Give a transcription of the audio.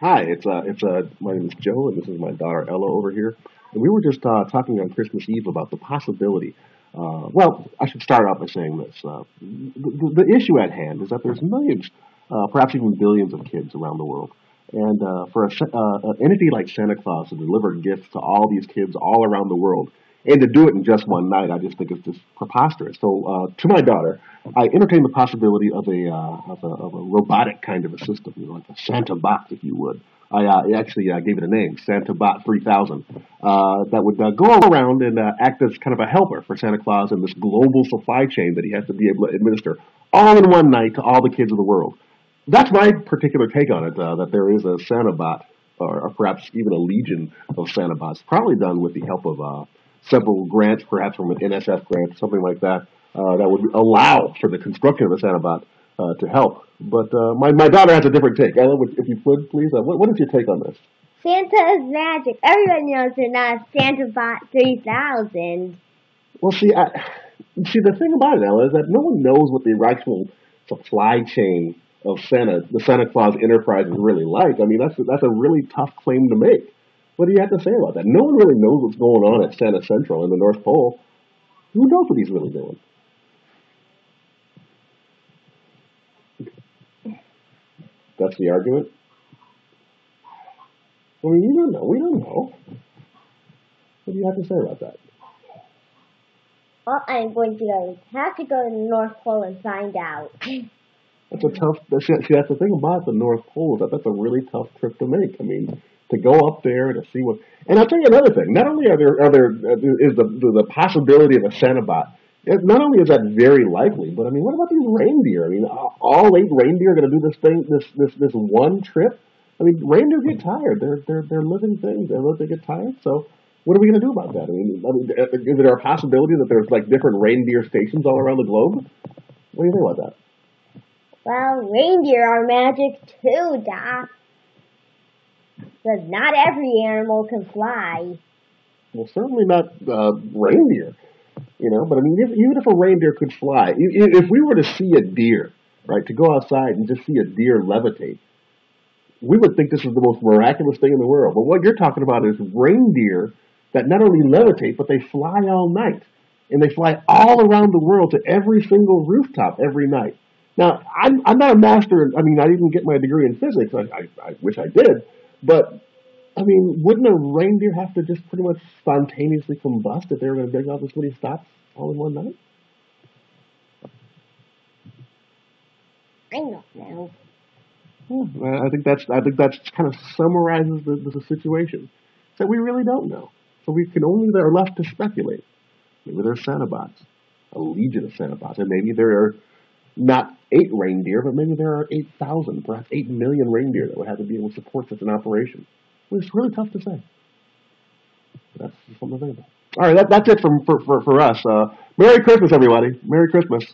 Hi, my name is Joe, and this is my daughter Ella over here. And we were just talking on Christmas Eve about the possibility. Well, I should start out by saying this: the issue at hand is that there's millions, perhaps even billions of kids around the world, and for an entity like Santa Claus to deliver gifts to all these kids all around the world, and to do it in just one night, I just think it's just preposterous. So, to my daughter, I entertained the possibility of a robotic kind of a system, like a Santa bot, if you would. I actually gave it a name, Santa Bot 3000, that would go around and act as kind of a helper for Santa Claus in this global supply chain that he has to be able to administer all in one night to all the kids of the world. That's my particular take on it, that there is a Santa Bot, or perhaps even a legion of Santa Bots, probably done with the help of several grants, perhaps from an NSF grant, something like that, that would allow for the construction of a Santa Bot to help. But my daughter has a different take. Ella, if you would, please, what is your take on this? Santa is magic. Everyone knows they're not Santa Bot 3000. Well, see, the thing about it, Ella, is that no one knows what the actual supply chain of the Santa Claus enterprise is really like. I mean, that's a really tough claim to make. What do you have to say about that? No one really knows what's going on at Santa Central in the North Pole. Who knows what he's really doing? That's the argument? I mean, you don't know. We don't know. What do you have to say about that? Well, I'm going to have to go to the North Pole and find out. That's a tough. See, that's the thing about the North Pole. That's a really tough trip to make. I mean, to go up there to see what. And I'll tell you another thing. Not only is the possibility of a Santa Bot. Not only is that very likely, but I mean, what about these reindeer? I mean, all 8 reindeer are going to do this thing, this one trip. I mean, reindeer get tired. They're living things. They get tired. So, what are we going to do about that? I mean, is there a possibility that there's like different reindeer stations all around the globe? What do you think about that? Well, reindeer are magic too, Doc. But not every animal can fly. Well, certainly not reindeer. You know, but I mean, even if a reindeer could fly, if we were to see a deer, right, to go outside and just see a deer levitate, we would think this is the most miraculous thing in the world. But what you're talking about is reindeer that not only levitate, but they fly all night. And they fly all around the world to every single rooftop every night. Now, I'm not a master. I mean, I didn't get my degree in physics. I wish I did. But, I mean, wouldn't a reindeer have to just pretty much spontaneously combust if they were going to dig out this many stops all in one night? I don't know. I think that's kind of summarizes the situation. So we really don't know. So we can only are left to speculate. Maybe there's Santa Bots, a legion of Santa Bots, and maybe there are not 8 reindeer, but maybe there are 8,000, perhaps 8 million reindeer that would have to be able to support such an operation. Well, it's really tough to say. That's something to think about. All right, that's it for us. Merry Christmas, everybody. Merry Christmas.